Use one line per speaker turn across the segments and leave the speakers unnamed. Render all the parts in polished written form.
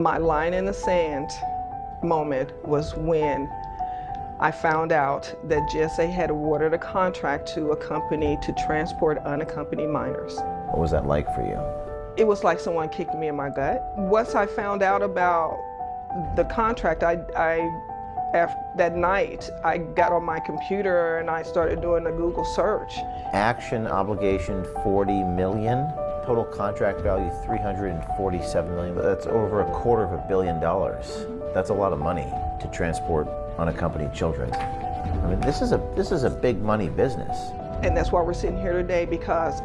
My line in the sand moment was when I found out that GSA had awarded a contract to a company to transport unaccompanied minors.
What was that like for you?
It was like someone kicked me in my gut. Once I found out about the contract, that night, I got on my computer and I started doing a Google search.
Action obligation 40 million, total contract value 347 million. That's over $250 million. That's a lot of money to transport unaccompanied children. I mean, this is a big money business.
And that's why we're sitting here today, because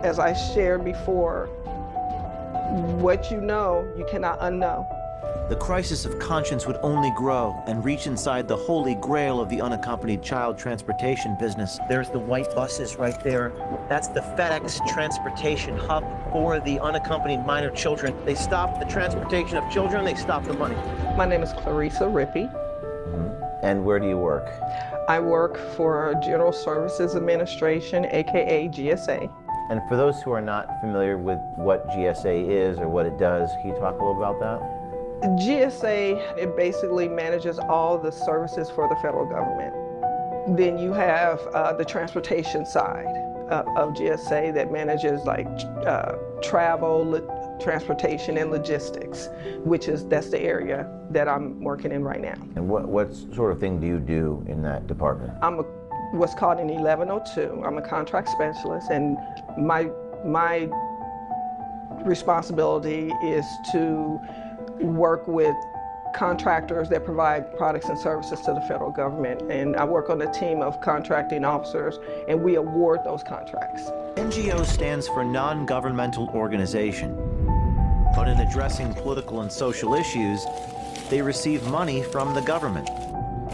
as I shared before, what you know, you cannot unknow.
The crisis of conscience would only grow and reach inside the holy grail of the unaccompanied child transportation business. There's the white buses right there. That's the FedEx transportation hub for the unaccompanied minor children. They stop the transportation of children, they stop the money.
My name is Clarissa Rippey.
And where do you work?
I work for General Services Administration, AKA GSA.
And for those who are not familiar with what GSA is or what it does, can you talk a little about that?
GSA, it basically manages all the services for the federal government. Then you have the transportation side of GSA that manages like travel, transportation, and logistics, that's the area that I'm working in right now.
And what sort of thing do you do in that department?
I'm what's called an 1102. I'm a contract specialist, and my responsibility is to work with contractors that provide products and services to the federal government. And I work on a team of contracting officers, and we award those contracts.
NGO stands for non-governmental organization. But in addressing political and social issues, they receive money from the government.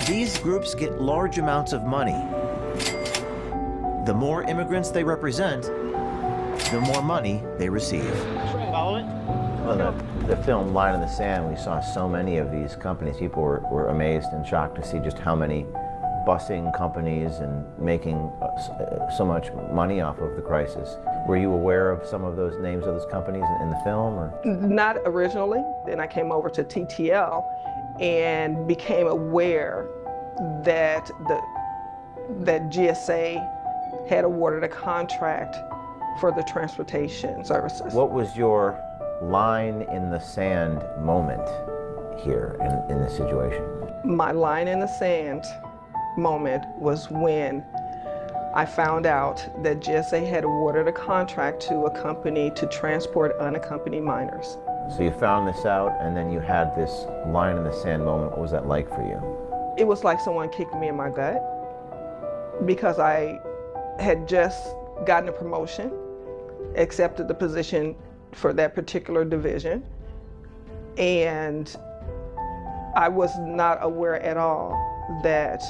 These groups get large amounts of money. The more immigrants they represent, the more money they receive.
Follow it?
Well, the film Line in the Sand, we saw so many of these companies. People were amazed and shocked to see just how many busing companies and making so much money off of the crisis. Were you aware of some of those names of those companies in the film? Or?
Not originally. Then I came over to TTL and became aware that that GSA had awarded a contract for the transportation services.
What was your line in the sand moment here in this situation?
My line in the sand moment was when I found out that GSA had awarded a contract to a company to transport unaccompanied minors.
So you found this out, and then you had this line in the sand moment. What was that like for you?
It was like someone kicked me in my gut, because I had just gotten a promotion, accepted the position for that particular division, and I was not aware at all that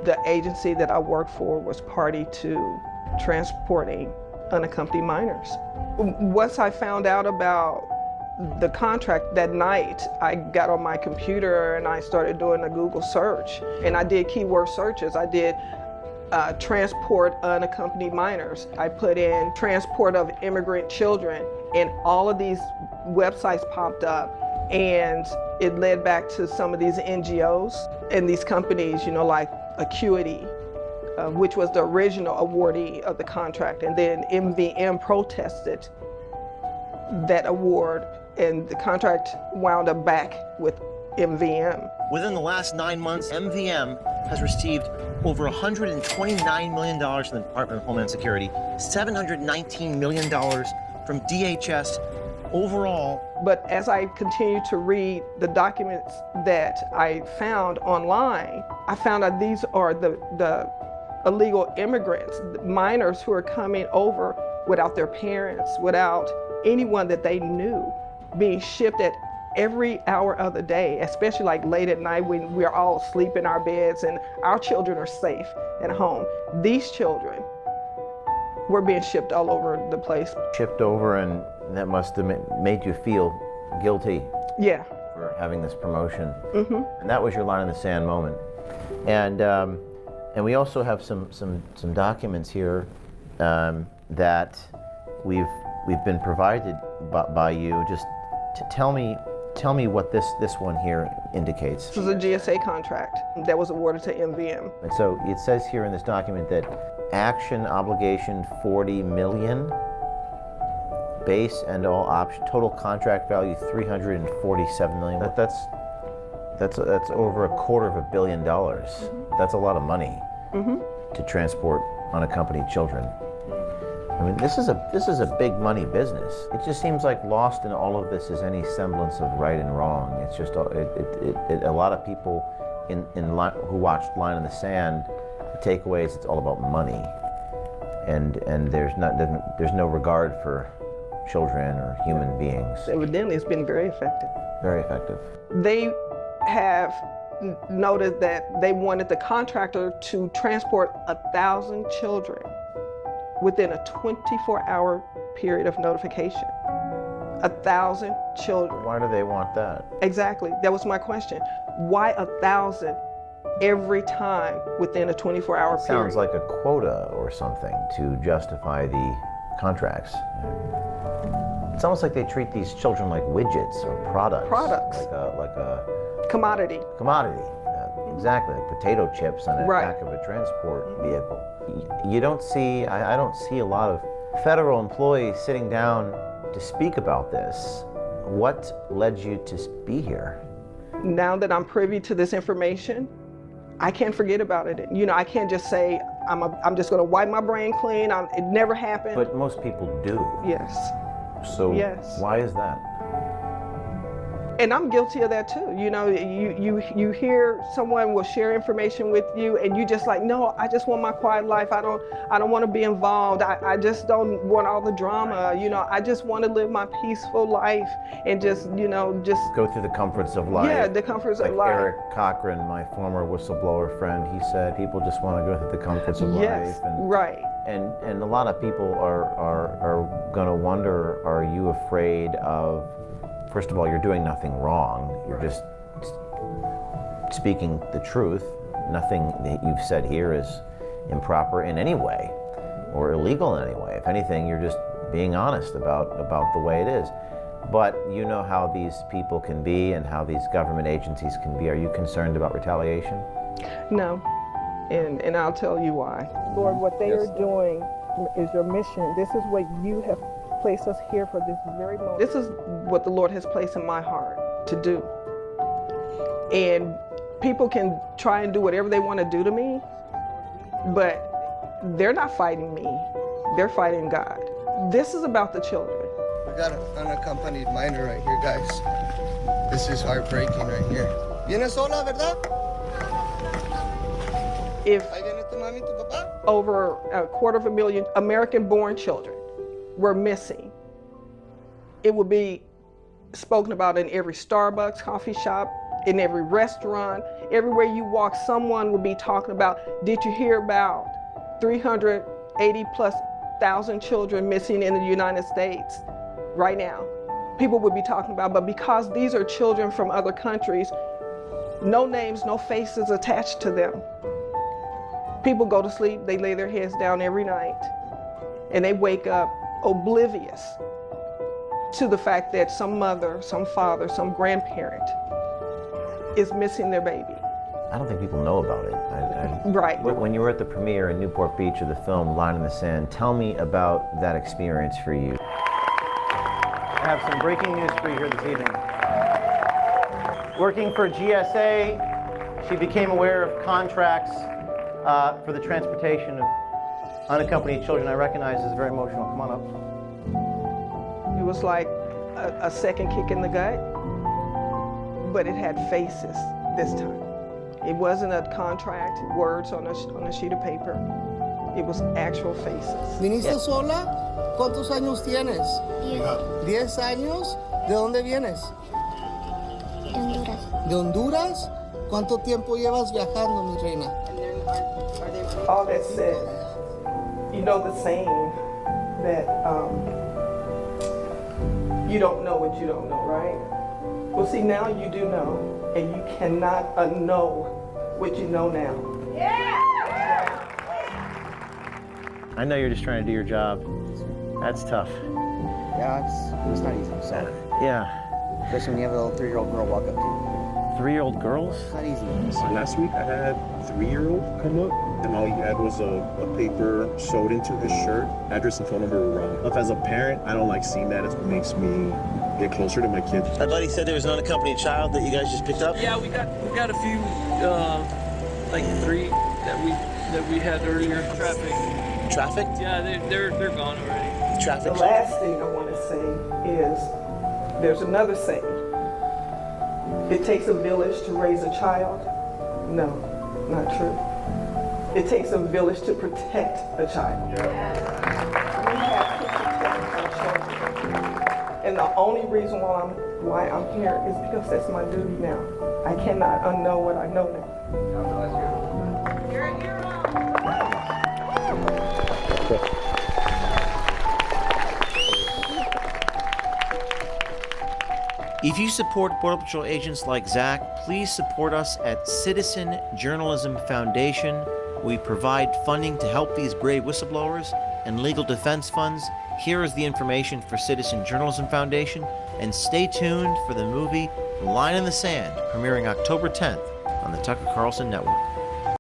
the agency that I worked for was party to transporting unaccompanied minors. Once I found out about the contract that night, I got on my computer and I started doing a Google search, and I did keyword searches. I did transport unaccompanied minors. I put in transport of immigrant children, and all of these websites popped up, and it led back to some of these NGOs and these companies, like Acuity, which was the original awardee of the contract, and then MVM protested that award, and the contract wound up back with MVM.
Within the last 9 months, MVM has received over $129 million from the Department of Homeland Security, $719 million from DHS overall.
But as I continued to read the documents that I found online, I found out these are the illegal immigrants, minors who are coming over without their parents, without anyone that they knew, being shipped at every hour of the day, especially like late at night when we're all asleep in our beds and our children are safe at home. These children were being shipped all over the place.
Shipped over, and that must have made you feel guilty.
Yeah.
For having this promotion.
Mm-hmm.
And that was your line in the sand moment. And we also have some documents here that we've been provided by you, just Tell me what this one here indicates.
This is a GSA contract that was awarded to MVM.
And so it says here in this document that action obligation 40 million, base and all option, total contract value 347 million. That's over $250 million. That's a lot of money to transport unaccompanied children. I mean, this is a big money business. It just seems like lost in all of this is any semblance of right and wrong. It's just a lot of people who watched Line in the Sand. The takeaway is it's all about money, and there's no regard for children or human beings.
Evidently, it's been very effective.
Very effective.
They have noted that they wanted the contractor to transport 1,000 children within a 24-hour period of notification. 1,000 children.
Why do they want that?
Exactly. That was my question. Why 1,000 every time within a 24-hour period?
Sounds like a quota or something to justify the contracts. It's almost like they treat these children like widgets or products. Like a
commodity.
Commodity. Exactly, like potato chips on the back of a transport vehicle. You don't see, I don't see a lot of federal employees sitting down to speak about this. What led you to be here?
Now that I'm privy to this information, I can't forget about it. You know, I can't just say, I'm just gonna wipe my brain clean, it never happened.
But most people do.
Yes.
So
yes.
Why is that?
And I'm guilty of that too. You know, you hear someone will share information with you and you just like, no, I just want my quiet life. I don't want to be involved. I just don't want all the drama. You know, I just want to live my peaceful life and just, you know, just
go through the comforts of life.
Yeah, the comforts of life.
Like Eric Cochran, my former whistleblower friend, he said people just want to go through the comforts of
yes,
life. And,
right.
And a lot of people are going to wonder, are you afraid of, first of all, you're doing nothing wrong. You're just speaking the truth. Nothing that you've said here is improper in any way or illegal in any way. If anything, you're just being honest about the way it is. But you know how these people can be and how these government agencies can be. Are you concerned about retaliation?
No, and I'll tell you why. Lord, what they are doing is your mission. This is what you have placed us here for this very moment. This is what the Lord has placed in my heart to do. And people can try and do whatever they want to do to me, but they're not fighting me. They're fighting God. This is about the children.
We got an unaccompanied minor right here, guys. This is heartbreaking right here. ¿Vienes sola, verdad?
If
Ahí viene tu mami, tu papá?
over 250,000 American-born children were missing, it would be spoken about in every Starbucks coffee shop, in every restaurant, everywhere you walk, someone would be talking about, did you hear about 380,000+ children missing in the United States right now? People would be talking about, but because these are children from other countries, no names, no faces attached to them. People go to sleep, they lay their heads down every night, and they wake up oblivious to the fact that some mother, some father, some grandparent is missing their baby.
I don't think people know about it.
Right.
When you were at the premiere in Newport Beach of the film Line in the Sand, tell me about that experience for you. I have some breaking news for you here this evening. Working for GSA, she became aware of contracts for the transportation of unaccompanied children. I recognize this is very emotional. Come on up.
It was like a second kick in the gut, but it had faces this time. It wasn't a contract, words on a sheet of paper. It was actual faces.
¿Viniste sola? ¿Cuántos años tienes? 10 años. ¿De dónde vienes?
De Honduras.
¿De Honduras? ¿Cuánto tiempo llevas viajando, mi reina?
All that said, you know the saying that you don't know what you don't know, right? Well, see, now you do know, and you cannot unknow what you know now.
I know you're just trying to do your job. That's tough.
Yeah, it's not easy. So.
Yeah.
Especially when you have a little 3-year-old girl walk up to you.
3-year-old girls?
It's not easy.
Last week I had a 3-year-old come up, and all he had was a paper sewed into his shirt. Address and phone number were wrong. As a parent, I don't like seeing that. It makes me get closer to my kids.
I thought he said there was an unaccompanied child that you guys just picked up.
Yeah, we got a few, like 3 that we had earlier.
Traffic?
Yeah, they're gone already.
Traffic.
The last thing I want to say is there's another saying. It takes a village to raise a child. No, not true. It takes a village to protect a child. We have to protect our children. And the only reason why I'm here is because that's my duty now. I cannot unknow what I know now.
You're a hero.
If you support Border Patrol agents like Zach, please support us at Citizen Journalism Foundation. We provide funding to help these brave whistleblowers and legal defense funds. Here is the information for Citizen Journalism Foundation, and stay tuned for the movie Line in the Sand, premiering October 10th on the Tucker Carlson Network.